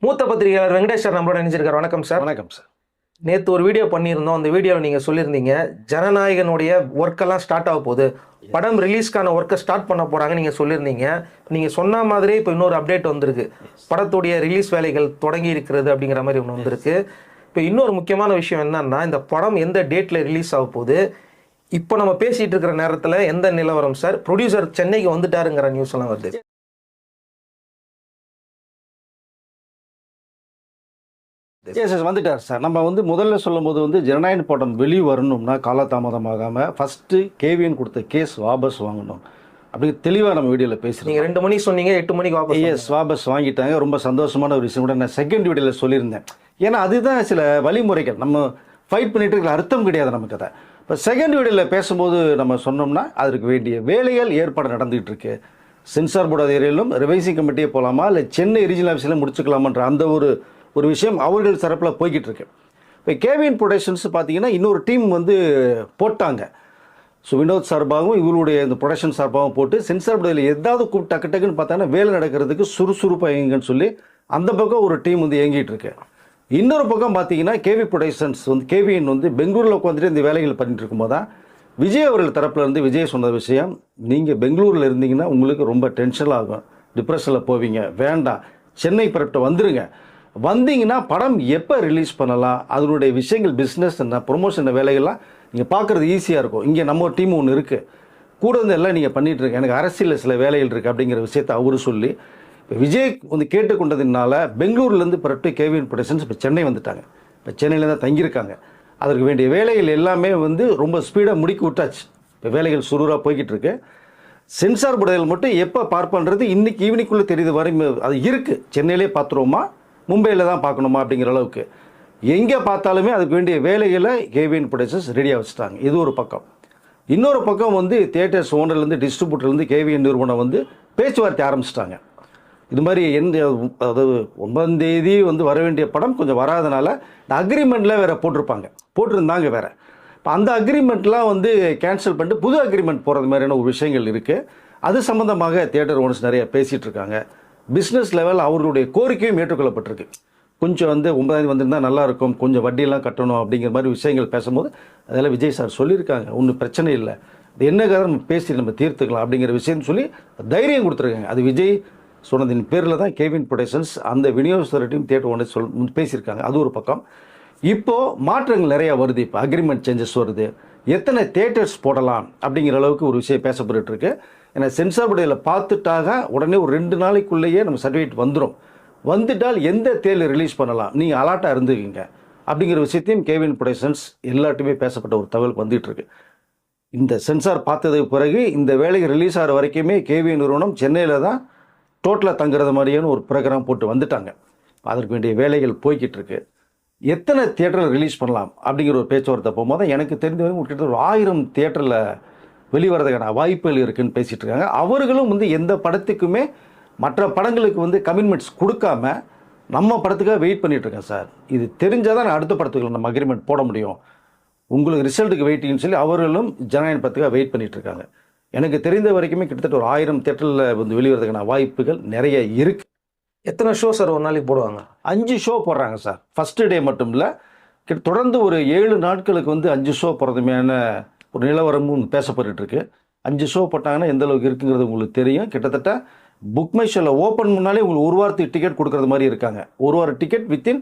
மூத்த பத்திரிகையாளர் வெங்கடேஷ் சார் நம்மளோட நினைச்சிருக்காரு. வணக்கம் சார். வணக்கம் சார். நேற்று ஒரு வீடியோ பண்ணியிருந்தோம். அந்த வீடியோவில் நீங்கள் சொல்லியிருந்தீங்க ஜனநாயகனுடைய ஒர்க்கெல்லாம் ஸ்டார்ட் ஆக போகுது, படம் ரிலீஸ்க்கான ஒர்க்கை ஸ்டார்ட் பண்ண போகிறாங்க நீங்கள் சொல்லியிருந்தீங்க. நீங்கள் சொன்ன மாதிரியே இப்போ இன்னொரு அப்டேட் வந்திருக்கு, படத்துடைய ரிலீஸ் வேலைகள் தொடங்கி இருக்கிறது அப்படிங்கிற மாதிரி ஒன்று வந்திருக்கு. இப்போ இன்னொரு முக்கியமான விஷயம் என்னன்னா, இந்த படம் எந்த டேட்டில் ரிலீஸ் ஆக போகுது, இப்போ நம்ம பேசிகிட்டு இருக்கிற நேரத்தில் எந்த நிலவரம் சார்? ப்ரொடியூசர் சென்னைக்கு வந்துட்டாருங்கிற நியூஸ் எல்லாம் வருது. வந்துட்டார் சார். நம்ம முதல்ல சொல்லும் போது ஜனநாயகன் படம் வெளியே வரணும்னா காலதாமதமாகாமல் ஃபஸ்ட்டு கேவிஎன் கொடுத்த கேஸ் வாபஸ் வாங்கணும் அப்படி தெளிவாக நம்ம வீடியோவில் பேசுகிறோம். நீங்கள் 2 மணிக்கு சொன்னீங்க, 8 மணிக்கு வாபஸ். வாபஸ் வாங்கிட்டாங்க. ரொம்ப சந்தோஷமான ஒரு விஷயம் கூட நான் செகண்ட் வீடியோவில் சொல்லியிருந்தேன். ஏன்னா அதுதான் சில வழிமுறைகள், நம்ம ஃபைட் பண்ணிட்டு இருக்கிற அர்த்தம் கிடையாது நமக்கு. அதை இப்போ செகண்ட் வீடியோவில் பேசும்போது நம்ம சொன்னோம்னா அதற்கு வேண்டிய வேலைகள் ஏற்பாடு நடந்துகிட்டு இருக்கு. சென்சார் போர்டு அதிகாரிகளும் ரிவைசிங் கமிட்டியே போகலாமா இல்லை சென்னை ரீஜனல் ஆஃபீஸில் முடிச்சுக்கலாமான்ற அந்த ஒரு விஷயம் அவர்கள் தரப்பில் போய்கிட்டு இருக்கு. இப்போ கேவிஎன் ப்ரொடக்ஷன்ஸ் பார்த்தீங்கன்னா இன்னொரு டீம் போட்டாங்க. ஸோ வினோத் சார்பாகவும் இவருடைய இந்த ப்ரொடக்ஷன் சார்பாகவும் போட்டு சென்சார் போர்டில் ஏதாவது டக்கு டக்குன்னு பார்த்தாங்கன்னா வேலை நடக்கிறதுக்கு சுறுசுறுப்பாக இயங்குன்னு சொல்லி அந்த பக்கம் ஒரு டீம் இயங்கிட்டு இருக்கு. இன்னொரு பக்கம் பார்த்தீங்கன்னா கேவி ப்ரொடக்ஷன்ஸ் கேவிஎன் பெங்களூரில் உட்காந்துட்டு இந்த வேலைகள் பண்ணிட்டு இருக்கும்போது தான் விஜய் அவர்கள் தரப்புல இருந்து விஜய் சொன்ன விஷயம், நீங்கள் பெங்களூரில் இருந்தீங்கன்னா உங்களுக்கு ரொம்ப டென்ஷன் ஆகும், டிப்ரெஷனில் போவீங்க, வேண்டாம் சென்னை பரப்பிட்ட வந்துருங்க, வந்தீங்கன்னா படம் எப்போ ரிலீஸ் பண்ணலாம், அதனுடைய விஷயங்கள் பிஸ்னஸ் என்ன ப்ரொமோஷன் வேலைகள்லாம் நீங்கள் பார்க்குறது ஈஸியாக இருக்கும். இங்கே நம்ம டீம் ஒன்று இருக்குது, கூட எல்லாம் நீங்கள் பண்ணிகிட்டு இருக்கு, எனக்கு அரசியலில் சில வேலைகள் இருக்குது அப்படிங்கிற விஷயத்தை அவரு சொல்லி இப்போ விஜய் கேட்டுக்கொண்டதுனால பெங்களூர்லேருந்து பரப்பிட்டு கேவிஎன் ப்ரொடக்ஷன்ஸ் இப்போ சென்னை வந்துட்டாங்க. இப்போ சென்னையில் தான் தங்கியிருக்காங்க. அதற்கு வேண்டிய வேலைகள் எல்லாமே ரொம்ப ஸ்பீடாக முடிக்க விட்டாச்சு. இப்போ வேலைகள் சுரூராக போய்கிட்டு இருக்கு. சென்சார் போர்டுகள் மட்டும் எப்போ பார்ப்பன்றது இன்றைக்கி ஈவினிங்குள்ளே தெரியுது வரை அது இருக்குது. சென்னையிலே பார்த்துருவோமா மும்பையில் தான் பார்க்கணுமா அப்படிங்கிற அளவுக்கு எங்கே பார்த்தாலுமே அதுக்கு வேண்டிய வேலைகளை கேவிஎன் ப்ரொடக்ஷன்ஸ் ரெடியாக வச்சுட்டாங்க. இது ஒரு பக்கம். இன்னொரு பக்கம் தியேட்டர்ஸ் ஓனர்லேருந்து டிஸ்ட்ரிபியூட்டர்லேருந்து கேவிஎன் நிறுவனம் பேச்சுவார்த்தை ஆரம்பிச்சிட்டாங்க. இது மாதிரி அதாவது 9ஆம் தேதி வர வேண்டிய படம் கொஞ்சம் வராதனால இந்த அக்ரிமெண்ட்டில் வேறு போட்டிருந்தாங்க வேறு. இப்போ அந்த அக்ரிமெண்ட்லாம் கேன்சல் பண்ணிட்டு புது அக்ரிமெண்ட் போகிறது மாதிரியான ஒரு விஷயங்கள் இருக்குது. அது சம்மந்தமாக தியேட்டர் ஓனர்ஸ் நிறைய பேசிகிட்டு இருக்காங்க. பிஸ்னஸ் லெவல் அவர்களுடைய கோரிக்கையும் ஏற்றுக்கொள்ளப்பட்டிருக்கு. கொஞ்சம் 9ஆம் தேதி வந்திருந்தால் நல்லாயிருக்கும், கொஞ்சம் வட்டியெல்லாம் கட்டணும் அப்படிங்கிற மாதிரி விஷயங்கள் பேசும்போது அதெல்லாம் விஜய் சார் சொல்லியிருக்காங்க, ஒன்றும் பிரச்சனை இல்லை, அது என்ன கதை நம்ம பேசி நம்ம தீர்த்துக்கலாம் அப்படிங்கிற விஷயம்னு சொல்லி தைரியம் கொடுத்துருக்காங்க. அது விஜய் சொன்னதின் பேரில் தான் கேவிஎன் ப்ரொடக்ஷன்ஸ் அந்த விநியோகஸ்தர்கிட்டையும் தியேட்டர் ஓனர் பேசியிருக்காங்க. அது ஒரு பக்கம். இப்போது மாற்றங்கள் நிறையா வருது. இப்போ அக்ரிமெண்ட் சேஞ்சஸ் வருது, எத்தனை தியேட்டர்ஸ் போடலாம் அப்படிங்கிற அளவுக்கு ஒரு விஷயம் பேசப்பட்டுருக்கு. ஏன்னா சென்சார் போர்டில் பார்த்துட்டாக உடனே ஒரு 2 நாளைக்குள்ளேயே நம்ம சர்டிஃபிகேட் வந்துட்டால் எந்த தேதியில் ரிலீஸ் பண்ணலாம், நீங்கள் அலாட்டாக இருந்துக்குங்க அப்படிங்கிற விஷயத்தையும் கேவிஎன் ப்ரொடக்ஷன்ஸ் எல்லாட்டுமே பேசப்பட்ட ஒரு தகவல் வந்துட்டுருக்கு. இந்த சென்சார் பார்த்ததுக்கு பிறகு இந்த வேலைக்கு ரிலீஸ் ஆகிற வரைக்குமே கேவிஎன் நிறுவனம் சென்னையில் தான் டோட்டலாக தங்குறது மாதிரியான ஒரு ப்ரோக்ராம் போட்டு வந்துட்டாங்க. அதற்கு வேண்டிய வேலைகள் போய்கிட்டு இருக்கு. எத்தனை தியேட்டரில் ரிலீஸ் பண்ணலாம் அப்படிங்கிற ஒரு பேச்சுவார்த்தை போகும்போது எனக்கு தெரிஞ்சவங்க கிட்டத்தட்ட ஒரு 1000 தியேட்டரில் வெளிவரதுக்கான வாய்ப்புகள் இருக்குதுன்னு பேசிகிட்டு இருக்காங்க. அவர்களும் எந்த படத்துக்குமே மற்ற படங்களுக்கு கமிட்மெண்ட்ஸ் கொடுக்காம நம்ம படத்துக்காக வெயிட் பண்ணிகிட்ருக்கேன் சார், இது தெரிஞ்சால் தான் அடுத்த படத்துக்கு நம்ம அக்ரிமெண்ட் போட முடியும், உங்களுக்கு ரிசல்ட்டுக்கு வெயிட்டிங்னு சொல்லி அவர்களும் ஜனநாயகன் படத்துக்காக வெயிட் பண்ணிகிட்ருக்காங்க. எனக்கு தெரிந்த வரைக்குமே கிட்டத்தட்ட ஒரு 1000 தியேட்டரில் வெளிவரதுக்கான வாய்ப்புகள் நிறைய இருக்குது. எத்தனை ஷோ சார் ஒரு நாளைக்கு போடுவாங்க? 5 ஷோ போடுறாங்க சார். ஃபஸ்ட்டு டே மட்டும் இல்லை, தொடர்ந்து ஒரு 7 நாட்களுக்கு 5 ஷோ போடுறதுமையான ஒரு நிலவரமும் பேசப்பட்டுருக்கு. 5 ஷோ போட்டாங்கன்னா எந்த அளவுக்கு இருக்குங்கிறது உங்களுக்கு தெரியும். கிட்டத்தட்ட புக் மை ஷோவில் ஓப்பன் முன்னாலே உங்களுக்கு ஒரு வாரத்துக்கு டிக்கெட் கொடுக்குறது மாதிரி இருக்காங்க. ஒரு வார டிக்கெட் வித்தின்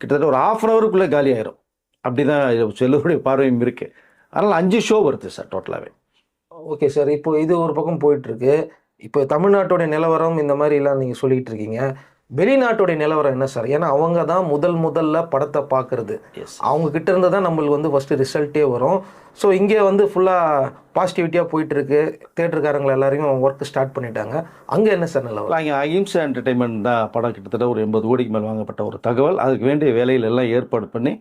கிட்டத்தட்ட ஒரு 1/2 ஹவருக்குள்ளே காலி ஆயிரும். அப்படி தான் எல்லோருடைய பார்வையும் இருக்குது. அதனால் 5 ஷோ வருது சார் டோட்டலாகவே. ஓகே சார், இப்போ இது ஒரு பக்கம் போயிட்டுருக்கு. இப்போ தமிழ்நாட்டோடைய நிலவரம் இந்த மாதிரிலாம் நீங்கள் சொல்லிகிட்டு இருக்கீங்க. வெளிநாட்டோடைய நிலவரம் என்ன சார்? ஏன்னா அவங்க தான் முதல்ல படத்தை பார்க்குறது, அவங்க கிட்ட இருந்து தான் நம்மளுக்கு ஃபஸ்ட்டு ரிசல்ட்டே வரும். ஸோ இங்கே ஃபுல்லாக பாசிட்டிவிட்டியாக போயிட்டுருக்கு, தேட்டருக்காரங்களை எல்லாரையும் ஒர்க் ஸ்டார்ட் பண்ணிட்டாங்க. அங்கே என்ன சார் நிலவரம்? அங்கே அகிம்சா என்டர்டைன்மெண்ட் தான் படம் கிட்டத்தட்ட ஒரு 80 கோடிக்கு மேல் வாங்கப்பட்ட ஒரு தகவல். அதுக்கு வேண்டிய வேலைகள் எல்லாம் ஏற்பாடு பண்ணி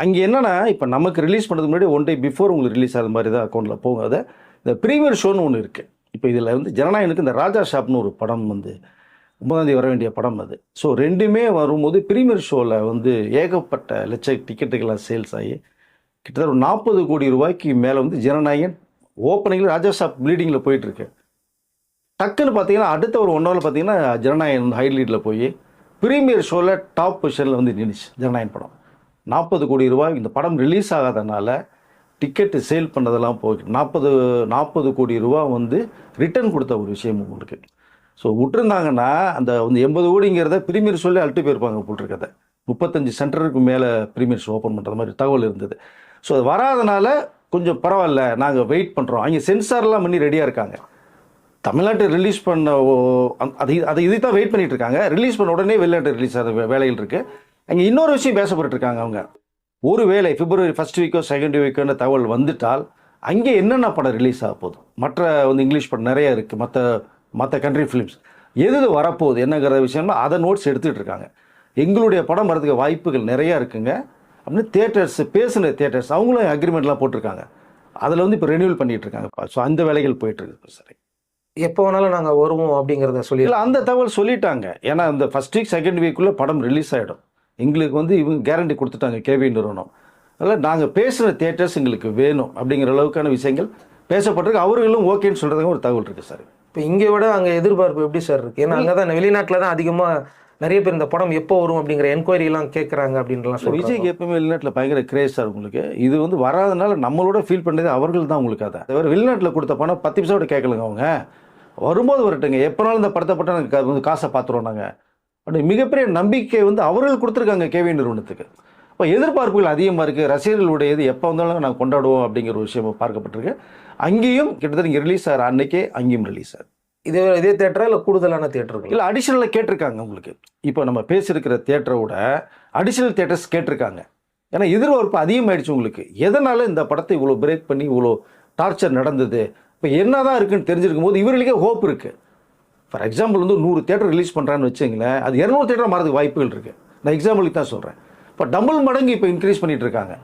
அங்கே என்னென்னா இப்போ நமக்கு ரிலீஸ் பண்ணுறதுக்கு முன்னாடி 1 டே பிஃபோர் உங்களுக்கு ரிலீஸ் ஆகிற மாதிரி தான் அக்கௌண்ட்டில் போகும். அதை இந்த ப்ரீமியர் ஷோன்னு ஒன்று இருக்குது. இப்போ இதில் ஜனநாயகனுக்கு இந்த ராஜா ஷாப்னு ஒரு படம் 9ஆம் தேதி வர வேண்டிய படம் அது. ஸோ 2மே வரும்போது ப்ரீமியர் ஷோவில் ஏகப்பட்ட லட்ச டிக்கெட்டுகளாக சேல்ஸ் ஆகி கிட்டத்தட்ட ஒரு 40 கோடி ரூபாய்க்கு மேலே ஜனநாயகன் ஓப்பனிங்கில் ராஜா ஷாப் ப்ளீடிங்கில் போயிட்டுருக்கு. டக்குன்னு பார்த்தீங்கன்னா அடுத்த ஒரு 1 ஹவரில் பார்த்தீங்கன்னா ஜனநாயகன் ஹை லீடில் போய் ப்ரீமியர் ஷோவில் டாப் பொசிஷனில் வந்து நின்றுச்சு ஜனநாயகன் படம். 40 கோடி ரூபாய் இந்த படம் ரிலீஸ் ஆகாதனால டிக்கெட்டு சேல் பண்ணதெல்லாம் போய் 40 கோடி ரூபா வந்து ரிட்டர்ன் கொடுத்த ஒரு விஷயம் உங்களுக்கு. ஸோ விட்டுருந்தாங்கன்னா அந்த வந்து 80 கோடிங்கிறத ப்ரீமியர் ஷோலே அழுட்டு போயிருப்பாங்க போட்டிருக்கதை. 35 சென்டருக்கு மேலே ப்ரீமியர் ஷோ ஓப்பன் பண்ணுறது மாதிரி தகவல் இருந்தது. ஸோ அது வராதனால கொஞ்சம் பரவாயில்ல, நாங்கள் வெயிட் பண்ணுறோம். அங்கே சென்சார்லாம் பண்ணி ரெடியாக இருக்காங்க. தமிழ்நாட்டை ரிலீஸ் பண்ண இதை தான் வெயிட் பண்ணிட்டு இருக்காங்க. ரிலீஸ் பண்ண உடனே வெளிநாட்டு ரிலீஸ் ஆகிற வேலைகள் இருக்குது. அங்கே இன்னொரு விஷயம் பேசப்பட்டு இருக்காங்க. அவங்க ஒரு வேளை பிப்ரவரி 1 வீக்கோ 2 வீக்கோன்னு தகவல் வந்துட்டால் அங்கே என்னென்ன படம் ரிலீஸ் ஆக போகுது, மற்ற வந்து இங்கிலீஷ் படம் நிறைய இருக்குது, மற்ற கண்ட்ரி ஃபிலிம்ஸ் எது வரப்போகுது என்னங்கிற விஷயம்னா அதை நோட்ஸ் எடுத்துகிட்டு இருக்காங்க. எங்களுடைய படம் வரதுக்கு வாய்ப்புகள் நிறையா இருக்குங்க அப்படின்னு தேட்டர்ஸ் பேசுகிற தேட்டர்ஸ் அவங்களும் அக்ரிமெண்ட்லாம் போட்டிருக்காங்க. அதில் வந்து இப்போ ரெனியூவல் பண்ணிகிட்டு இருக்காங்க. ஸோ அந்த வேலைகள் போயிட்டுருக்கு. சரி, எப்போ வேணாலும் நாங்கள் வருவோம் அப்படிங்கிறத இல்லை அந்த தகவல் சொல்லிட்டாங்க. ஏன்னா இந்த 1 வீக் 2 வீக்குள்ளே படம் ரிலீஸ் ஆகிடும். எங்களுக்கு வந்து இவங்க கேரண்டி கொடுத்துட்டாங்க கேவி நிறுவனம். அதனால் நாங்கள் பேசுகிற தியேட்டர்ஸ் எங்களுக்கு வேணும் அப்படிங்கிற அளவுக்கான விஷயங்கள் பேசப்பட்டிருக்கு. அவர்களும் ஓகேன்னு சொல்கிறதுக்கு ஒரு தகவல் இருக்குது சார். இப்போ இங்கே விட அங்கே எதிர்பார்ப்பு எப்படி சார் இருக்குது? ஏன்னா அங்கே தான் வெளிநாட்டில் தான் அதிகமாக நிறைய பேர் இந்த படம் எப்போ வரும் அப்படிங்கிற என்கொயரிலாம் கேட்குறாங்க அப்படின்லாம் சொல்லி. விஜய்க்கு எப்பவுமே வெளிநாட்டில் பயங்கர கிரேஸ் சார் உங்களுக்கு. இது வந்து வராதனால நம்மளோட ஃபீல் பண்ணுறது அவர்கள் தான் உங்களுக்கு. அதை தவிர வெளிநாட்டில் கொடுத்த பணம் 10 நிமிஷம் கேட்கலங்க. அவங்க வரும்போது வரட்டுங்க, எப்போனாலும் இந்த படத்தை பட்டம் நாங்கள் காசை பார்த்துருவோம் நாங்கள் அப்படி மிகப்பெரிய நம்பிக்கை வந்து அவர்கள் கொடுத்துருக்காங்க கேவி நிறுவனத்துக்கு. இப்போ எதிர்பார்ப்புகள் அதிகமாக இருக்குது. ரசிகர்களுடையது எப்போ வந்தாலும் நாங்கள் கொண்டாடுவோம் அப்படிங்கிற ஒரு விஷயம் பார்க்கப்பட்டிருக்கு. அங்கேயும் கிட்டத்தட்ட இங்கே ரிலீஸ் ஆகிற அன்னைக்கே அங்கேயும் ரிலீஸ் ஆகுது. இதே தேட்டரா இல்லை கூடுதலான தேட்டர் இல்லை அடிஷனலாக கேட்டிருக்காங்க உங்களுக்கு. இப்போ நம்ம பேசியிருக்கிற தேட்டரை விட அடிஷனல் தேட்டர்ஸ் கேட்டிருக்காங்க. ஏன்னா எதிர்பார்ப்பு அதிகமாகிடுச்சு உங்களுக்கு. எதனால் இந்த படத்தை இவ்வளோ பிரேக் பண்ணி இவ்வளோ டார்ச்சர் நடந்தது, இப்போ என்ன தான் இருக்குன்னு தெரிஞ்சிருக்கும் போது இவர்களுக்கே ஹோப் இருக்குது. ஃபார் எக்ஸாம்பிள் வந்து 100 தேட்டர் ரிலீஸ் பண்ணுறான்னு வச்சுங்களேன், அது 200 தேட்டர் மாறதுக்கு வாய்ப்புகள் இருக்குது. நான் எக்ஸாம்பிளுக்கு தான் சொல்கிறேன். இப்போ டபுள் மடங்கு இப்போ இன்க்ரீஸ் பண்ணிட்டு இருக்காங்க.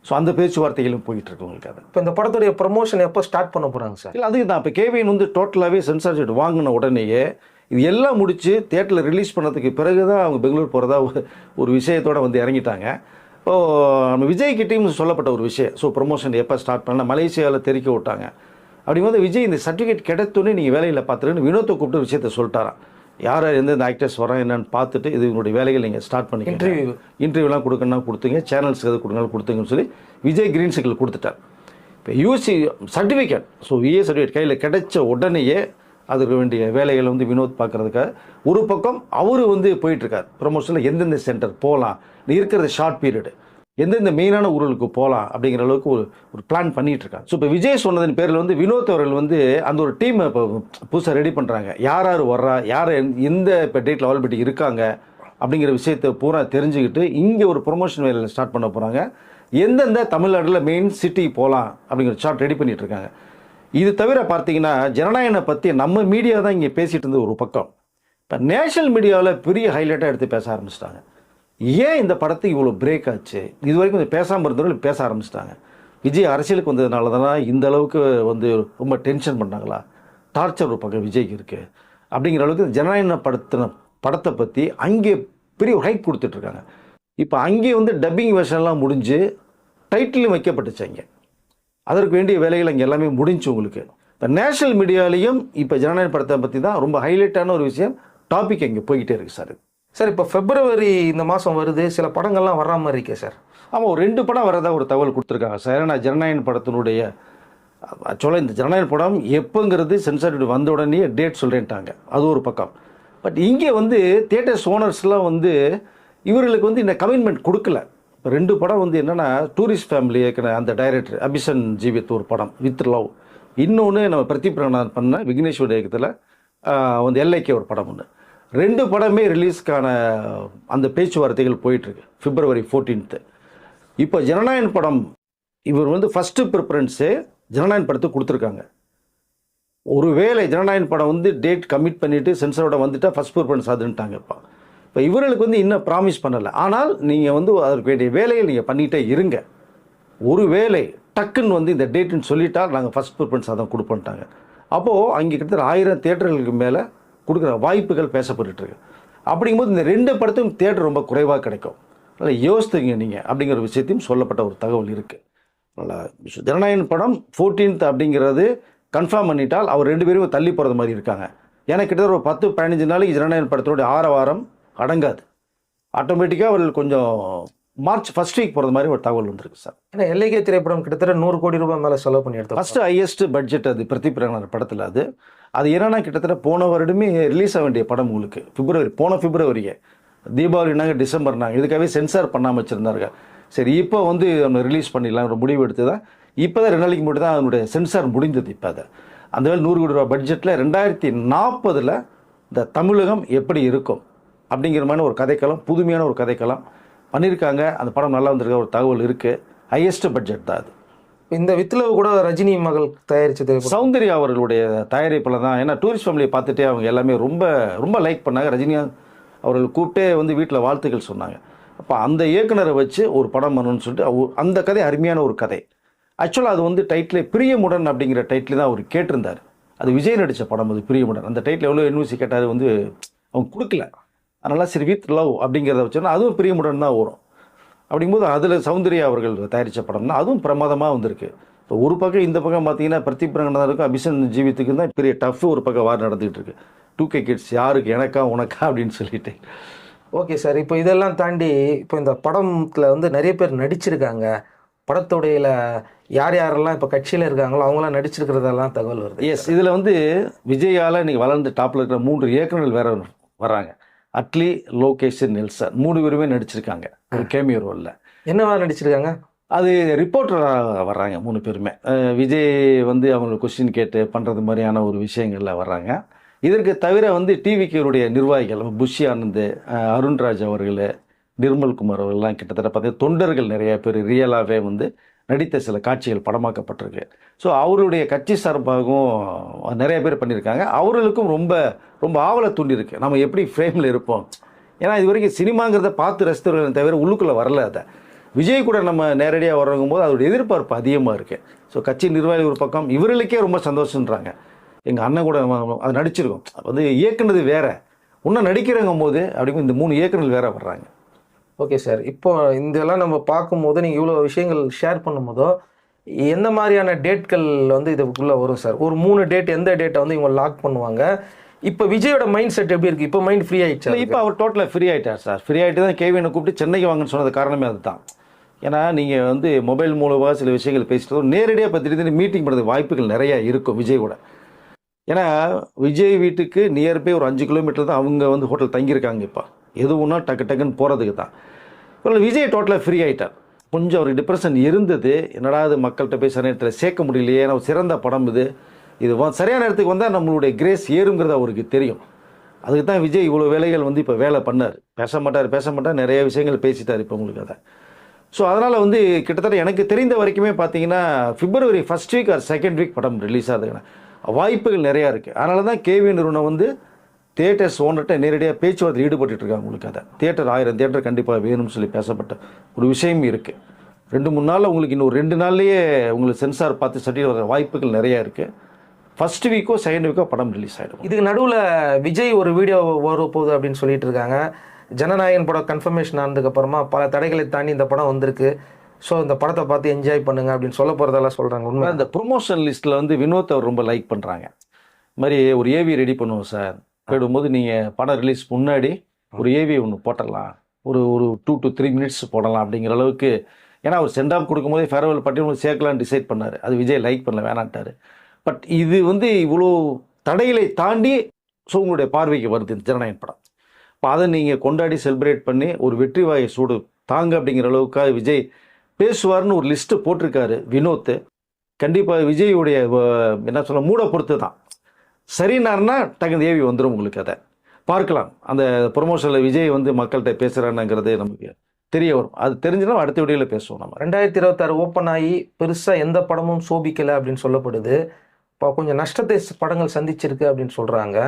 ஸோ அந்த பேச்சுவார்த்தைகளும் போயிட்டு இருக்கு உங்களுக்கு. அது இப்போ இந்த படத்துடைய ப்ரமோஷன் எப்போ ஸ்டார்ட் பண்ண போகிறாங்க சார்? இல்லை அதுக்கு தான் இப்போ கேவின் வந்து டோட்டலாகவே சென்சார்ஷிப் வாங்கின உடனேயே இது எல்லாம் முடித்து தேட்டரில் ரிலீஸ் பண்ணதுக்கு பிறகு தான் அவங்க பெங்களூர் போகிறதா ஒரு விஷயத்தோடு வந்து இறங்கிட்டாங்க. இப்போது நம்ம விஜய் கிட்டையும் சொல்லப்பட்ட ஒரு விஷயம். ஸோ ப்ரொமோஷன் எப்போ ஸ்டார்ட் பண்ணால் மலேசியாவில் தெரிவிக்க விட்டாங்க. அப்படிங்கும்போது விஜய் இந்த சர்டிஃபிகேட் கிடைத்தோன்னே நீங்கள் வேலையில் பார்த்துருன்னு வினோத்தை கூப்பிட்டு விஷயத்தை சொல்லிட்டாராம். யார் எந்தெந்த ஆக்டர்ஸ் வரான் என்னன்னு பார்த்துட்டு இது உங்களுடைய வேலைகள் நீங்கள் ஸ்டார்ட் பண்ணி இன்டர்வியூலாம் கொடுக்கணும்னா கொடுத்துங்க, சேனல்ஸ்க்கு எது கொடுக்கணும் கொடுத்துங்கன்னு சொல்லி விஜய் கிரீன் சிக்னல் கொடுத்துட்டார். இப்போ UC certificate, so VA certificate கையில் கிடைச்ச உடனேயே அதுக்கு வேண்டிய வேலைகளை வந்து வினோத் பார்க்குறதுக்காக ஒரு பக்கம் அவர் வந்து போயிட்டுருக்கார். ப்ரொமோஷனில் எந்தெந்த சென்டர் போகலாம், இருக்கிறது ஷார்ட் பீரியடு, எந்தெந்த மெயினான ஊர்களுக்கு போகலாம் அப்படிங்கிற அளவுக்கு ஒரு பிளான் பண்ணிகிட்டு இருக்காங்க. ஸோ இப்போ விஜய் சொன்னதன் பேரில் வந்து வினோத் அவர்கள் வந்து அந்த ஒரு டீமை இப்போ புதுசாக ரெடி பண்ணுறாங்க. யார் வர்றா, யார் எந்த இப்போ டேட்டில் அவைலபிலிட்டி இருக்காங்க அப்படிங்கிற விஷயத்தை பூரா தெரிஞ்சுக்கிட்டு இங்கே ஒரு ப்ரொமோஷன் வேலையில் ஸ்டார்ட் பண்ண போகிறாங்க. எந்தெந்த தமிழ்நாட்டில் மெயின் சிட்டி போகலாம் அப்படிங்கிற சார்ட் ரெடி பண்ணிகிட்டு இருக்காங்க. இது தவிர பார்த்தீங்கன்னா ஜனநாயகனை பற்றி நம்ம மீடியா தான் இங்கே பேசிகிட்டு இருந்தது ஒரு பக்கம். இப்போ நேஷனல் மீடியாவில் பெரிய ஹைலைட்டாக எடுத்து பேச ஆரம்பிச்சிட்டாங்க. ஏன் இந்த படத்துக்கு இவ்வளோ பிரேக் ஆச்சு, இது வரைக்கும் கொஞ்சம் பேசாமல் இருந்தவர்கள் பேச ஆரம்பிச்சிட்டாங்க. விஜய் அரசியலுக்கு வந்ததுனால தானே இந்த அளவுக்கு வந்து ரொம்ப டென்ஷன் பண்ணாங்களா, டார்ச்சர் ஒரு பக்கம் விஜய்க்கு இருக்குது அப்படிங்கிற அளவுக்கு ஜனநாயகப்படுத்தின படத்தை பற்றி அங்கே பெரிய ஹைப் கொடுத்துட்ருக்காங்க. இப்போ அங்கே வந்து டப்பிங் வெர்ஷன்லாம் முடிஞ்சு டைட்டிலும் வைக்கப்பட்டுச்சு. அங்கே அதற்கு வேண்டிய வேலைகள் அங்கே எல்லாமே முடிஞ்சு உங்களுக்கு. இப்போ நேஷனல் மீடியாலேயும் இப்போ ஜனநாயக படத்தை பற்றி தான் ரொம்ப ஹைலைட்டான ஒரு விஷயம் டாபிக் அங்கே போய்கிட்டே இருக்குது சார். சார் இப்போ பிப்ரவரி இந்த மாதம் வருது, சில படங்கள்லாம் வர்ற மாதிரி இருக்கே சார். ஆமாம், ஒரு 2 படம் வரதா ஒரு தகவல் கொடுத்துருக்காங்க சார். ஏன்னா ஜனநாயக படத்தினுடைய ஆக்சுவலாக இந்த ஜனநாயக படம் எப்போங்கிறது சென்சார் வந்த உடனே டேட் சொல்கிறேன்ட்டாங்க. அது ஒரு பக்கம். பட் இங்கே வந்து தியேட்டர்ஸ் ஓனர்ஸ்லாம் வந்து இவர்களுக்கு வந்து இந்த கமிட்மெண்ட் கொடுக்கல. இப்போ 2 படம் வந்து என்னென்னா டூரிஸ்ட் ஃபேமிலி அந்த டைரக்டர் அபிஷன் ஜீவித் ஒரு படம் வித் லவ், இன்னொன்று நம்ம பிரதீப் ரங்கநாதன் பண்ண விக்னேஸ்வர் இயக்கத்தில் வந்து எல்ஐகே ஒரு படம் ஒன்று. 2 படமே ரிலீஸ்க்கான அந்த பேச்சுவார்த்தைகள் போயிட்டுருக்கு. பிப்ரவரி 14. இப்போ ஜனநாயகன் படம் இவர் வந்து ஃபஸ்ட்டு ப்ரிஃபரன்ஸே ஜனநாயகன் படத்துக்கு கொடுத்துருக்காங்க. ஒருவேளை ஜனநாயகன் படம் வந்து டேட் கமிட் பண்ணிவிட்டு சென்சரோட வந்துட்டால் ஃபஸ்ட் ப்ரிஃபரன்ஸ் அதுன்ட்டாங்க. இப்போ இவர்களுக்கு வந்து இன்னும் ப்ராமிஸ் பண்ணலை. ஆனால் நீங்கள் வந்து அதற்கு வேண்டிய வேலையை நீங்கள் பண்ணிகிட்டே இருங்க. ஒரு வேளை டக்குன்னு வந்து இந்த டேட்டுன்னு சொல்லிட்டால் நாங்கள் ஃபஸ்ட் ப்ரிஃபரன்ஸ் அதான் கொடுப்போன்ட்டாங்க. அப்போது அங்கே கிட்டத்தட்ட 1000 தேட்டர்களுக்கு மேலே கொடுக்குற வாய்ப்புகள் பேசப்பட்டுருக்கு. அப்படிங்கும்போது இந்த 2 படத்தையும் தேட்டர் ரொம்ப குறைவாக கிடைக்கும். அதனால் யோசித்துங்க நீங்கள் அப்படிங்கிற விஷயத்தையும் சொல்லப்பட்ட ஒரு தகவல் இருக்குது. அதனால் ஜனநாயகன் படம் 14 அப்படிங்கிறது கன்ஃபார்ம் பண்ணிட்டால் அவர் 2 பேரும் தள்ளி போகிறது மாதிரி இருக்காங்க. ஏன்னா கிட்டத்தட்ட ஒரு 10-15 நாளைக்கு ஜனநாயகன் படத்தோடைய ஆரவாரம் அடங்காது. ஆட்டோமேட்டிக்காக அவர்கள் கொஞ்சம் மார்ச் ஃபர்ஸ்ட் வீக் போகிறது மாதிரி ஒரு தகவல் வந்திருக்கு சார். ஏன்னா எல்லைக்கே திரைப்படம் கிட்டத்தட்ட 100 கோடி ரூபாய் மேலே செலவு பண்ணி எடுத்தோம். ஃபஸ்ட்டு ஹையஸ்ட் பட்ஜெட் அது பிரதீப் ரங்கநாதன் படத்தில். அது என்னன்னா கிட்டத்தட்ட போன வருடமே ரிலீஸ் ஆக வேண்டிய படம் உங்களுக்கு போன பிப்ரவரியே தீபாவளினாங்க டிசம்பர்னாங்க, இதுக்காகவே சென்சார் பண்ணாமல் வச்சுருந்தாங்க. சரி இப்போ வந்து நம்ம ரிலீஸ் பண்ணிடலாம் ஒரு முடிவு எடுத்து தான் இப்போ தான் 2 நாளைக்கு முன்னாடி தான் அதனுடைய சென்சார் முடிந்தது. இப்போ அந்த வேலை 100 கோடி ரூபா பட்ஜெட்டில் 2040 இந்த தமிழகம் எப்படி இருக்கும் அப்படிங்கிற மாதிரி ஒரு கதைக்களம், புதுமையான ஒரு கதைக்களம் பண்ணியிருக்காங்க. அந்த படம் நல்லா வந்திருக்க ஒரு தகவல் இருக்குது. ஹையஸ்ட் பட்ஜெட் தான் அது. இந்த வித்லவ் கூட ரஜினி மகள் தயாரிச்சது சௌந்தர்யா அவர்களுடைய தயாரிப்பில் தான். ஏன்னா டூரிஸ்ட் ஃபேமிலியை பார்த்துட்டே அவங்க எல்லாமே ரொம்ப ரொம்ப லைக் பண்ணாங்க. ரஜினியா அவர்கள் கூப்பிட்டே வந்து வீட்டில் வாழ்த்துக்கள் சொன்னாங்க. அப்போ அந்த இயக்குனரை வச்சு ஒரு படம் பண்ணணும்னு சொல்லிட்டு அந்த கதை அருமையான ஒரு கதை. ஆக்சுவலாக அது வந்து டைட்டில் பிரியமுடன் அப்படிங்கிற டைட்டில் தான் அவர் கேட்டிருந்தார். அது விஜய் நடித்த படம், அது பிரியமுடன். அந்த டைட்டில் எவ்வளோ என்விசி கேட்டார், வந்து அவங்க கொடுக்கல. அதனால் சரி வித் லவ் அப்படிங்கிறத வச்சோன்னா அதுவும் பிரியமுடன் தான் வரும். அப்படிங்கும்போது அதில் சௌந்தர்யா அவர்கள் தயாரித்த படம்னா அதுவும் பிரமாதமாக வந்திருக்கு. இப்போ ஒரு பக்கம் இந்த பக்கம் பார்த்தீங்கன்னா பிரதீப் ரங்கநாதனுக்கும் அபிஷன் ஜீவித்துக்கும் தான் பெரிய டஃப் ஒரு பக்கம் வார் நடந்துகிட்டு இருக்கு. 2K கிட்ஸ் யாருக்கு, எனக்கா உனக்கா அப்படின்னு சொல்லிட்டு. ஓகே சார், இப்போ இதெல்லாம் தாண்டி இப்போ இந்த படத்தில் வந்து நிறைய பேர் நடிச்சிருக்காங்க. படத்துடையில யார் யாரெல்லாம் இப்போ கட்சியில் இருக்காங்களோ அவங்களாம் நடிச்சிருக்கிறதெல்லாம் தகவல் வருது. எஸ், இதில் வந்து விஜயால் இன்றைக்கி வளர்ந்து டாப்பில் இருக்கிற 3 இயக்குநர்கள் வேற வர்றாங்க. அட்லி, லோகேஷ், நெல்சன் 3 பேருமே நடிச்சிருக்காங்க ஒரு கேமியோ ரோலில். என்னவா நடிச்சிருக்காங்க? அது ரிப்போர்ட்டராக வர்றாங்க 3 பேருமே. விஜய் வந்து அவங்க கொஸ்டின் கேட்டு பண்ணுறது மாதிரியான ஒரு விஷயங்களில் வர்றாங்க. இதற்கு தவிர வந்து டிவிக்கினுடைய நிர்வாகிகள் புஷி ஆனந்த், அருண்ராஜ் அவர்கள், நிர்மல்குமார் அவர்கள்லாம் கிட்டத்தட்ட பார்த்தீங்கன்னா தொண்டர்கள் நிறைய பேர் ரியலாகவே வந்து நடித்த சில காட்சிகள் படமாக்கப்பட்டிருக்கு. ஸோ அவருடைய கட்சி சார்பாகவும் நிறைய பேர் பண்ணியிருக்காங்க. அவர்களுக்கும் ரொம்ப ரொம்ப ஆவலை தூண்டிருக்கு நம்ம எப்படி ஃப்ரேமில் இருப்போம். ஏன்னா இது வரைக்கும் சினிமாங்கிறத பார்த்து ரசித்தவர்கள் தவிர உள்ளுக்குள்ளே வரல. அதை விஜய் கூட நம்ம நேரடியாக வர்றங்கும் போது அதோடைய எதிர்பார்ப்பு அதிகமாக இருக்குது. ஸோ கட்சி நிர்வாகி ஒரு பக்கம், இவர்களுக்கே ரொம்ப சந்தோஷன்றாங்க. எங்கள் அண்ணன் கூட அது நடிச்சிருக்கோம், வந்து இயக்குனது வேறு, இன்னும் நடிக்கிறங்கும் போது அப்படிங்கும் இந்த 3 இயக்குனர்கள் வேறு வர்றாங்க. ஓகே சார், இப்போ இதெல்லாம் நம்ம பார்க்கும்போது நீங்கள் இவ்வளோ விஷயங்கள் ஷேர் பண்ணும்போதோ எந்த மாதிரியான டேட்கள் வந்து இதுக்குள்ளே வரும் சார்? ஒரு 3 டேட், எந்த டேட்டை வந்து இவங்க லாக் பண்ணுவாங்க? இப்போ விஜயோட மைண்ட் செட் எப்படி இருக்குது? இப்போ மைண்ட் ஃப்ரீ ஆகிடுச்சு. இப்போ அவர் டோட்டலாக ஃப்ரீ ஆகிட்டார் சார். ஃப்ரீ ஆகிட்டு தான் கேவினை கூப்பிட்டு சென்னைக்கு வாங்கன்னு சொன்னது காரணமே அதுதான். ஏன்னா நீங்கள் வந்து மொபைல் மூலமாக சில விஷயங்கள் பேசிட்டு நேரடியாக இப்போ திடீர்னு மீட்டிங் பண்ணுறது வாய்ப்புகள் நிறையா இருக்கும் விஜய் கூட. ஏன்னா விஜய் வீட்டுக்கு நியர்பை ஒரு 5 கிலோமீட்டர் தான் அவங்க வந்து ஹோட்டல் தங்கியிருக்காங்க. இப்போ எதுவும்னா டக்குன்னு போகிறதுக்கு தான். இப்போ விஜய் டோட்டலாக ஃப்ரீ ஆகிட்டார். கொஞ்சம் ஒரு டிப்ரெஷன் இருந்தது, என்னடா இது மக்கள்கிட்ட போய் சரியான நேரத்தில் சேர்க்க முடியலையே, ஏன்னா ஒரு சிறந்த படம் இது சரியான நேரத்துக்கு வந்தால் நம்மளுடைய கிரேஸ் ஏறுங்கிறது அவருக்கு தெரியும். அதுக்கு தான் விஜய் இவ்வளோ வேலைகள் வந்து இப்போ வேலை பண்ணார். பேச மாட்டார், நிறைய விஷயங்கள் பேசிட்டார் இப்போ உங்களுக்கு அதை. ஸோ அதனால் வந்து கிட்டத்தட்ட எனக்கு தெரிந்த வரைக்குமே பார்த்தீங்கன்னா February first week or second week படம் ரிலீஸ் ஆகுதுன்னா வாய்ப்புகள் நிறையா இருக்குது. அதனால தான் கேவி நிறுவனம் வந்து தியேட்டர்ஸ் ஓனர்கிட்ட நேரடியாக பேச்சுவார்த்தை ஈடுபட்டு இருக்காங்க. உங்களுக்கு அதை தியேட்டர் 1000 தியேட்டர் கண்டிப்பாக வேணும்னு சொல்லி பேசப்பட்ட ஒரு விஷயம் இருக்குது. 2-3 நாளில் உங்களுக்கு இன்னும் 2 நாள்லேயே உங்களுக்கு சென்சார் பார்த்து சர்டிஃபிகேட் வர வாய்ப்புகள் நிறையா இருக்குது. ஃபர்ஸ்ட் வீக்கோ செகண்ட் வீக்கோ படம் ரிலீஸ் ஆகிடும். இதுக்கு நடுவில் விஜய் ஒரு வீடியோ வர போகுது அப்படின்னு சொல்லிட்டு இருக்காங்க. ஜனநாயகன் படம் கன்ஃபர்மேஷன் ஆனதுக்கப்புறமா பல தடைகளை தாண்டி இந்த படம் வந்திருக்கு. ஸோ இந்த படத்தை பார்த்து என்ஜாய் பண்ணுங்க அப்படின்னு சொல்ல போகிறதெல்லாம் சொல்கிறாங்க. உண்மை இந்த ப்ரொமோஷன் லிஸ்ட்டில் வந்து வினோத் அவர் ரொம்ப லைக் பண்ணுறாங்க. இது மாதிரி ஒரு ஏவி ரெடி பண்ணுவோம் சார், போயிடும்போது நீங்கள் படம் ரிலீஸ் முன்னாடி ஒரு ஏவி ஒன்று போட்டுடலாம், ஒரு 2 to 3 minutes போடலாம் அப்படிங்கிற அளவுக்கு. ஏன்னா அவர் சென்ட் ஆஃப் கொடுக்கும்போதே ஃபேர்வெல் பட்டி உங்களுக்கு சேர்க்கலான்னு டிசைட் பண்ணார். அது விஜய் லைக் பண்ணல, வேணான்ட்டார். பட் இது வந்து இவ்வளோ தடைகளை தாண்டி ஸோ உங்களுடைய பார்வைக்கு வருது இந்த ஜனநாயகன் படம். இப்போ அதை நீங்கள் கொண்டாடி செலிப்ரேட் பண்ணி ஒரு வெற்றி வாயை சூடு தாங்க அப்படிங்கிற அளவுக்காக விஜய் பேசுவார்னு ஒரு லிஸ்ட்டு போட்டிருக்காரு வினோத். கண்டிப்பாக விஜயுடைய என்ன சொல்ல மூடை பொறுத்து தான். சரினார்னா டக்குனு ஏவி வந்துடும் உங்களுக்கு. அதை பார்க்கலாம். அந்த ப்ரொமோஷனில் விஜய் வந்து மக்கள்கிட்ட பேசுகிறானுங்கிறது நமக்கு தெரிய வரும். அது தெரிஞ்சுன்னா அடுத்த வீடியோவில் பேசுவோம். நம்ம 2026 ஓப்பன் ஆகி பெருசாக எந்த படமும் சோபிக்கலை அப்படின்னு சொல்லப்படுது. இப்போ கொஞ்சம் நஷ்டத்தை படங்கள் சந்திச்சிருக்கு அப்படின்னு சொல்கிறாங்க.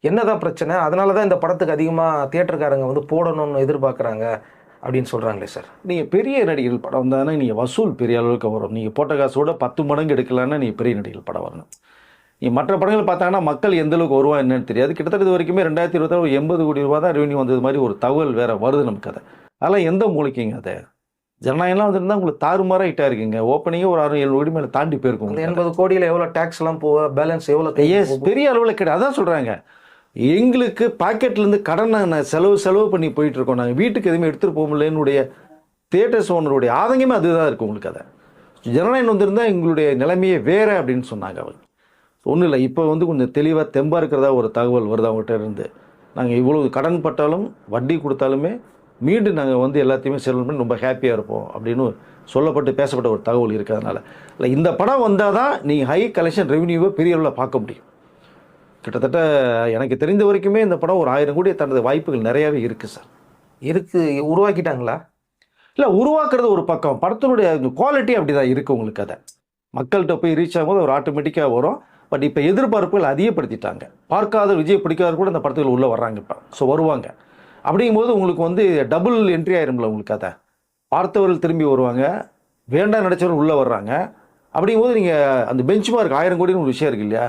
என்னதான் பிரச்சனை? அதனால தான் இந்த படத்துக்கு அதிகமாக தியேட்டருக்காரங்க வந்து போடணும்னு எதிர்பார்க்குறாங்க அப்படின்னு சொல்கிறாங்களே சார். நீங்கள் பெரிய நடிகர்கள் படம் வந்தாங்கன்னா நீங்கள் வசூல் பெரிய அளவுக்கு வரும். நீங்கள் போட்ட காசோட 10 மடங்கு எடுக்கலான்னா நீங்கள் பெரிய நடிகர்கள் படம் வரணும். நீங்கள் மற்ற படங்கள் பார்த்தாங்கன்னா மக்கள் எந்த அளவுக்கு வருவா என்னன்னு தெரியாது. கிட்டத்தட்ட இது வரைக்குமே 2026 80 கோடி ரூபா தான் ரெவன்யூ வந்தது மாதிரி ஒரு தகவல் வேறு வருது நமக்கு. அதை அதெல்லாம் எந்த மூலிக்கைங்க? அதை ஜனநாயகம்லாம் வந்துருந்தால் உங்களுக்கு தாறுமாறாக ஹிட்டாக இருக்குங்க. ஓப்பனிங்கே ஒரு 6-7 கோடி மேலே தாண்டி போயிருக்கும். 80 கோடியில் எவ்வளோ டேக்ஸ்லாம் போக பேலன்ஸ் எவ்வளோ பெரிய அளவில் கிடையாது. அதான் சொல்கிறாங்க எங்களுக்கு பாக்கெட்லேருந்து கடனை செலவு பண்ணி போயிட்டுருக்கோம், நாங்கள் வீட்டுக்கு எதுவுமே எடுத்துகிட்டு போக முடியலன்னுடைய தியேட்டர்ஸ் ஓனருடைய ஆதங்கமே அதுதான் இருக்குது உங்களுக்கு. அதை ஜனநாயகம் வந்திருந்தால் எங்களுடைய நிலைமையே வேறு அப்படின்னு சொன்னாங்க அவங்க. ஒன்றும் இல்லை, இப்போ வந்து கொஞ்சம் தெளிவாக தெம்பாக இருக்கிறதா ஒரு தகவல் வருது அவங்ககிட்ட இருந்து. நாங்கள் இவ்வளோ கடன் பட்டாலும் வட்டி கொடுத்தாலுமே மீண்டும் நாங்கள் வந்து எல்லாத்தையுமே செலவு பண்ணி ரொம்ப ஹாப்பியாக இருப்போம் அப்படின்னு சொல்லப்பட்டு பேசப்பட்ட ஒரு தகவல் இருக்கிறதுனால இல்லை, இந்த படம் வந்தால் தான் நீங்கள் ஹை கலெக்ஷன் ரெவன்யூவை பெரிய அளவில் பார்க்க முடியும். கிட்டத்தட்ட எனக்கு தெரிந்த வரைக்குமே இந்த படம் ஒரு 1000 கோடியை தாண்டது வாய்ப்புகள் நிறையாவே இருக்குது சார். உருவாக்கிட்டாங்களா? இல்லை, உருவாக்குறது ஒரு பக்கம், படத்தினுடைய குவாலிட்டி அப்படி தான் இருக்குது உங்களுக்கு. அதை மக்கள்கிட்ட போய் ரீச் ஆகும்போது ஒரு ஆட்டோமேட்டிக்காக வரும். பட் இப்போ எதிர்பார்ப்புகள் அதிகப்படுத்திட்டாங்க. பார்க்காத விஜய் பிடிக்காத கூட இந்த படத்துக்கு உள்ளே வர்றாங்க இப்போ. ஸோ வருவாங்க. அப்படிங்கும்போது உங்களுக்கு வந்து டபுள் என்ட்ரி ஆயிரும்ல உங்களுக்கு. அதை பார்த்தவர்கள் திரும்பி வருவாங்க, வேண்டாம் நினச்சவர்கள் உள்ளே வர்றாங்க. அப்படிங்கும்போது நீங்கள் அந்த பெஞ்ச் மார்க் 1000 கோடின்னு ஒரு விஷயம் இருக்குது இல்லையா,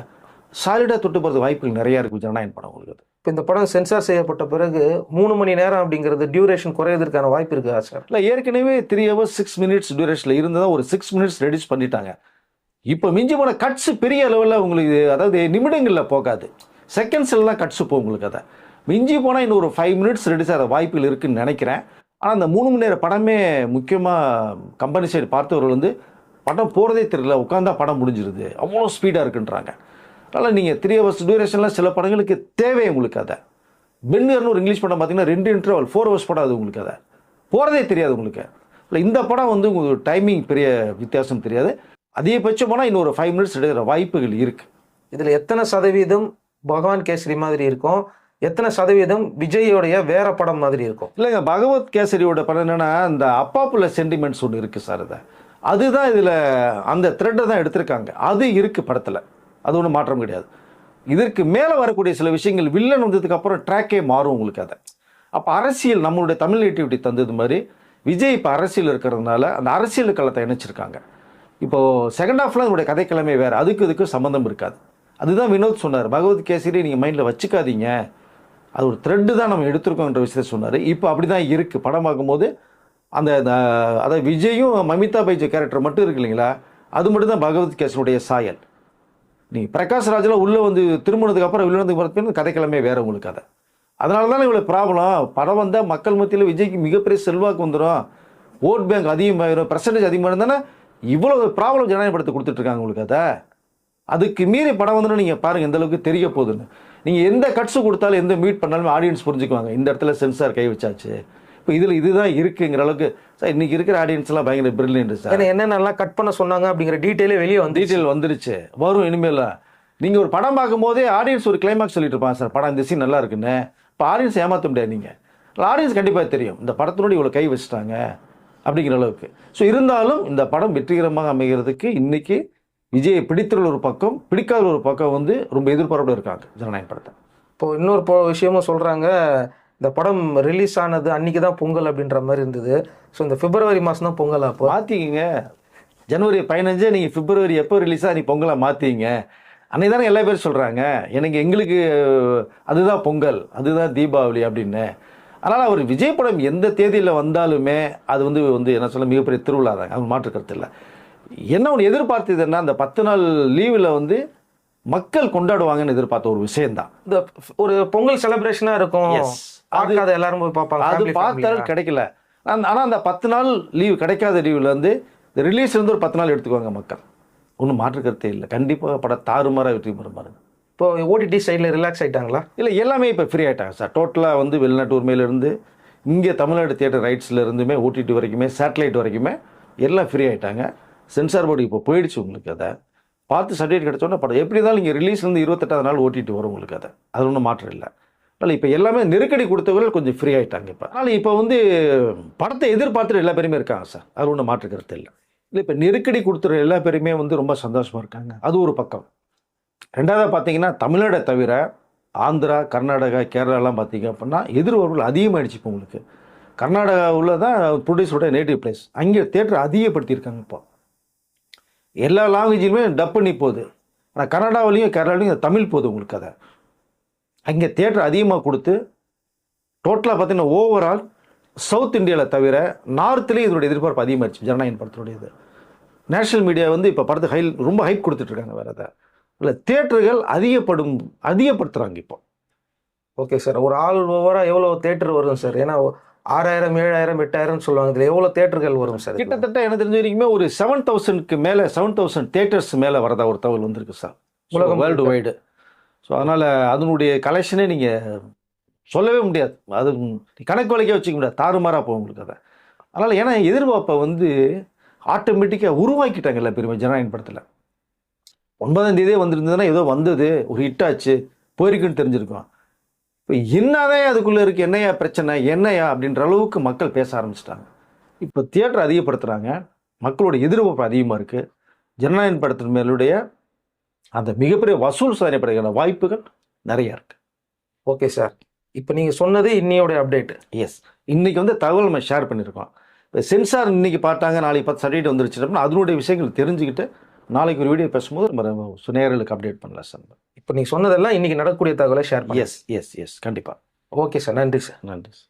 சாலிடாக தொட்டு போகிறது வாய்ப்புகள் நிறையா இருக்குது ஜனநாயகம் படம் உங்களுக்கு. இப்போ இந்த படம் சென்சார் செய்யப்பட்ட பிறகு 3 மணி நேரம் அப்படிங்கிறது டியூரேஷன் குறையதற்கான வாய்ப்பு இருக்கா சார்? இல்லை, ஏற்கனவே 3 hours 6 minutes டியூரேஷனில் இருந்ததான் ஒரு 6 minutes ரெடியூஸ் பண்ணிட்டாங்க. இப்போ மிஞ்சி போன கட்ஸு பெரிய லெவலில் உங்களுக்கு, அதாவது நிமிடங்களில் போகாது, செகண்ட்ஸ்லாம் கட்ஸு போகும் உங்களுக்கு. அதை மிஞ்சி போனால் இன்னும் ஒரு 5 minutes ரெடியூஸ் ஆகிற வாய்ப்புகள் இருக்குதுன்னு நினைக்கிறேன். ஆனால் அந்த 3 மணி நேர படமே முக்கியமாக கம்பெனி சைடு பார்த்தவர்கள் வந்து படம் போகிறதே தெரியல, உட்காந்தா படம் முடிஞ்சிருது, அவ்வளோ ஸ்பீடாக இருக்குன்றாங்க. அதனால் நீங்கள் 3 hours டியூரேஷன்லாம் சில படங்களுக்கு தேவை உங்களுக்கு. அதை பென்கர்னு ஒரு இங்கிலீஷ் படம் பார்த்தீங்கன்னா 2 interval 4 hours படம், அது உங்களுக்கு அதை போகிறதே தெரியாது உங்களுக்கு. இல்லை, இந்த படம் வந்து உங்களுக்கு டைமிங் பெரிய வித்தியாசம் தெரியாது. அதிகபட்சம் போனால் இன்னொரு 5 minutes எடுக்கிற வாய்ப்புகள் இருக்குது. இதில் எத்தனை சதவீதம் பகவான் கேசரி மாதிரி இருக்கும், எத்தனை சதவீதம் விஜயோடைய வேற படம் மாதிரி இருக்கும்? இல்லைங்க, பகவத் கேசரியோட படம் என்னென்னா இந்த அப்பாப்புல சென்டிமெண்ட்ஸ் ஒன்று இருக்குது சார். அதுதான் இதில் அந்த த்ரெட்டை தான் எடுத்திருக்காங்க, அது இருக்குது படத்தில், அது ஒன்றும் மாற்றம் கிடையாது. இதற்கு மேலே வரக்கூடிய சில விஷயங்கள் வில்லன் வந்ததுக்கு அப்புறம் ட்ராக்கே மாறும் உங்களுக்கு. அதை அப்போ அரசியல் நம்மளுடைய தமிழ் நேட்டிவிட்டி தந்தது மாதிரி விஜய் இப்போ அரசியல் இருக்கிறதுனால அந்த அரசியல் களத்தை இணைச்சிருக்காங்க. இப்போது செகண்ட் ஹாஃப்ல என்னுடைய கதைக்கிழமை வேறு, இதுக்கு சம்மந்தம் இருக்காது. அதுதான் வினோத் சொன்னார், பகவத் கேசரி நீங்கள் மைண்டில் வச்சுக்காதீங்க, அது ஒரு த்ரெட்டு தான் நம்ம எடுத்திருக்கோன்ற விஷயத்தை சொன்னார். இப்போ அப்படி தான் இருக்குது படம் பார்க்கும்போது. அந்த அதாவது விஜயும் மமிதா பைஜ் கேரக்டர் மட்டும் இருக்கு இல்லைங்களா, அது மட்டும் தான் பகவத் கேசரியுடைய சாயல். நீங்கள் பிரகாஷ் ராஜெலாம் உள்ளே வந்து திருமணத்துக்கு அப்புறம் விழுந்ததுக்கு பிறகு கதைக்கிழமை வேறு உங்களுக்கு. அதை அதனால தானே இவ்வளோ ப்ராப்ளம். படம் வந்தால் மக்கள் மத்தியில் விஜய்க்கு மிகப்பெரிய செல்வாக்கு வந்துடும், ஓட் பேங்க் அதிகமாகிடும், பர்சன்டேஜ் அதிகமாக இருந்தானே இவ்வளோ ப்ராப்ளம் ஜனநாயக படத்தை கொடுத்துட்ருக்காங்க உங்களுக்கு. அதை அதுக்கு மீறி படம் வந்துடும். நீங்கள் பாருங்கள் எந்த அளவுக்கு தெரிய போகுதுன்னு. நீங்கள் எந்த கட்ஸு கொடுத்தாலும் எந்த மீட் பண்ணாலும் ஆடியன்ஸ் புரிஞ்சுக்குவாங்க, இந்த இடத்துல சென்சார் கை வச்சாச்சு, இப்போ இதில் இதுதான் இருக்குங்கிற அளவுக்கு. சார் இன்றைக்கி இருக்கிற ஆடியன்ஸ்லாம் பயங்கர பிரில்லியன்ட் சார். ஏன்னா என்னென்னலாம் கட் பண்ண சொன்னாங்க அப்படிங்கிற டீட்டெயிலே வெளியே டீட்டெயில் வந்துருச்சு, வரும் இனிமேல். நீங்கள் ஒரு படம் பார்க்கும்போதே ஆடியன்ஸ் ஒரு கிளைமாக்ஸ் சொல்லிட்டு இருப்பாங்க, சார் படம் இந்த சீன் நல்லா இருக்குன்னு. இப்போ ஆடியன்ஸ் ஏமாற்ற முடியாது நீங்கள், ஆடியன்ஸ் கண்டிப்பாக தெரியும் இந்த படத்தினோடு இவ்வளோ கை வச்சுட்டாங்க அப்படிங்கிற அளவுக்கு. ஸோ இருந்தாலும் இந்த படம் வெற்றிகரமாக அமைகிறதுக்கு இன்றைக்கி விஜயை பிடித்துள்ள ஒரு பக்கம், பிடிக்காத ஒரு பக்கம் வந்து ரொம்ப எதிர்பார்ப்போடு இருக்காங்க ஜனநாயக படத்தை. இப்போது இன்னொரு விஷயமும் சொல்கிறாங்க, இந்த படம் ரிலீஸ் ஆனது அன்றைக்கி தான் பொங்கல் அப்படின்ற மாதிரி இருந்தது. ஸோ இந்த பிப்ரவரி மாதம் தான் பொங்கல். அப்போ மாற்றிக்கிங்க, ஜனவரி 15 நீங்கள் பிப்ரவரி எப்போ ரிலீஸாக நீ பொங்கலாக மாற்றிங்க. அன்றைக்கி தானே எல்லா பேரும் சொல்கிறாங்க எங்களுக்கு அதுதான் பொங்கல், அதுதான் தீபாவளி அப்படின்னு. அதனால் அவர் விஜய் படம் எந்த தேதியில் வந்தாலுமே அது வந்து என்ன சொல்ல மிகப்பெரிய திருவிழா தாங்க, அது மாற்று கருத்து இல்லை. என்ன ஒன்று எதிர்பார்த்தது என்ன, அந்த 10 நாள் லீவில் வந்து மக்கள் கொண்டாடுவாங்கன்னு எதிர்பார்த்த ஒரு விஷயம்தான். இந்த ஒரு பொங்கல் செலிப்ரேஷனாக இருக்கும், அது எல்லாரும் போய் பார்ப்பாங்க, அது பார்த்தாலும் கிடைக்கல. ஆனால் அந்த 10 நாள் லீவ் கிடைக்காத லீவில் வந்து இந்த ரிலீஸ்லேருந்து ஒரு 10 நாள் எடுத்துக்குவாங்க மக்கள், ஒன்றும் மாற்று கருத்தே இல்லை. கண்டிப்பாக படம் தாறுமாறாக வெற்றி பெறும் பாருங்க. இப்போ ஓடிடி சைடில் ரிலாக்ஸ் ஆகிட்டாங்களா? இல்லை, எல்லாமே இப்போ ஃப்ரீ ஆகிட்டாங்க சார். டோட்டலாக வந்து வெளிநாட்டு உரிமையிலேருந்து இங்கே தமிழ்நாடு தியேட்டர் ரைட்ஸில் இருந்துமே ஓடிடி வரைக்குமே சேட்டலைட் வரைக்குமே எல்லாம் ஃப்ரீ ஆகிட்டாங்க. சென்சார் போர்டு இப்போ போயிடுச்சு உங்களுக்கு. அதை பார்த்து சர்டிஃபிகேட் கிடச்சோன்னா படம் எப்படி இருந்தாலும் நீங்கள் ரிலீஸ்லேருந்து 28ஆவது நாள் ஓடிடி வரும் உங்களுக்கு. அது ஒன்றும் மாற்றம் இல்லை. அதனால் இப்போ எல்லாமே நெருக்கடி கொடுத்தவர்கள் கொஞ்சம் ஃப்ரீ ஆகிட்டாங்க இப்போ. அதனால் இப்போ வந்து படத்தை எதிர்பார்த்துட்டு எல்லா பேருமே இருக்காங்க சார், அது ஒன்றும் மாற்று கருத்து இல்லை. இல்லை, இப்போ நெருக்கடி கொடுத்துற எல்லா பேருமே வந்து ரொம்ப சந்தோஷமாக இருக்காங்க, அது ஒரு பக்கம். ரெண்டாவது பார்த்தீங்கன்னா தமிழ்நாடை தவிர ஆந்திரா, கர்நாடகா, கேரளாலாம் பார்த்தீங்க அப்படின்னா எதிர்பார்ப்புகள் அதிகமாகிடுச்சு. இப்போ உங்களுக்கு கர்நாடகாவில் தான் ப்ரொடியூசரோட நேட்டிவ் பிளேஸ், அங்கே தேட்டர் அதிகப்படுத்தியிருக்காங்க. இப்போ எல்லா லாங்குவேஜிலுமே டப் பண்ணி போகுது. ஆனால் கன்னடாவிலையும் கேரளாவிலையும் தமிழ் போகுது உங்களுக்கு. அதை அங்கே தேட்டர் அதிகமாக கொடுத்து டோட்டலாக பார்த்தீங்கன்னா ஓவரால் சவுத் இந்தியாவில் தவிர நார்த்துலேயும் இதனுடைய எதிர்பார்ப்பு அதிகமாகிடுச்சு ஜனநாயகன் படத்தினுடையது. நேஷனல் மீடியா வந்து இப்போ படத்துக்கு ரொம்ப ஹைப் கொடுத்துட்ருக்காங்க. வேறு எதாவது இல்லை, தேட்டர்கள் அதிகப்படுத்துகிறாங்க இப்போ. Okay sir. ஒரு ஆல் ஓவராக எவ்வளோ தேட்டர் வரும் சார்? ஏன்னா 6000, 7000, 8000 சொல்லுவாங்க. இதில் எவ்வளோ தேட்டர்கள் வரும் சார்? கிட்டத்தட்ட எனக்கு தெரிஞ்ச வரைக்குமே ஒரு 7000க்கு மேலே 7000 தேட்டர்ஸ் மேலே வரதா ஒரு தகவல் வந்திருக்கு சார், உலகம் வேர்ல்டு வைடு. ஸோ அதனால் அதனுடைய கலெக்ஷனே நீங்கள் சொல்லவே முடியாது. அது கணக்கு வழக்கே வச்சுக்க முடியாது, தாறுமாறாக போகும் உங்களுக்கு அதை. அதனால் ஏன்னா எதிர்பார்ப்பை வந்து ஆட்டோமேட்டிக்காக உருவாக்கிட்டாங்கல்ல பெருமை ஜனநாயக படத்தில். 9ஆம் தேதியே வந்திருந்ததுன்னா ஏதோ வந்தது ஒரு ஹிட்டாச்சு போயிருக்குன்னு தெரிஞ்சிருக்கும். இப்போ என்னதான் அதுக்குள்ளே இருக்குது, என்னையா பிரச்சனை, என்னையா அப்படின்ற அளவுக்கு மக்கள் பேச ஆரம்பிச்சிட்டாங்க. இப்போ தியேட்டர் அதிகப்படுத்துகிறாங்க, மக்களோட எதிர்பார்ப்பு அதிகமாக இருக்குது. ஜனநாயக படத்தின் மேலுடைய அந்த மிகப்பெரிய வசூல் சாதனை படைக்கிற வாய்ப்புகள் நிறையா இருக்குது. Okay sir. இப்போ நீங்கள் சொன்னது இன்னையோட அப்டேட். எஸ், இன்னைக்கு வந்து தகவல் நம்ம ஷேர் பண்ணியிருக்கோம். இப்போ சென்சார் இன்னைக்கு பார்த்தாங்க, நாளைக்கு 10 சர்டிஃபிகேட் வந்துருச்சு அப்படின்னா அதனுடைய விஷயங்கள் தெரிஞ்சுக்கிட்டு நாளைக்கு ஒரு வீடியோ பேசும்போது நம்ம நேயர்களுக்கு அப்டேட் பண்ணலாம் சார். இப்போ நீங்கள் சொன்னதெல்லாம் இன்னைக்கு நடக்கக்கூடிய தகவலை ஷேர் பண்ணி. எஸ் எஸ் எஸ் கண்டிப்பாக. Okay sir. நன்றி சார். நன்றி சார்.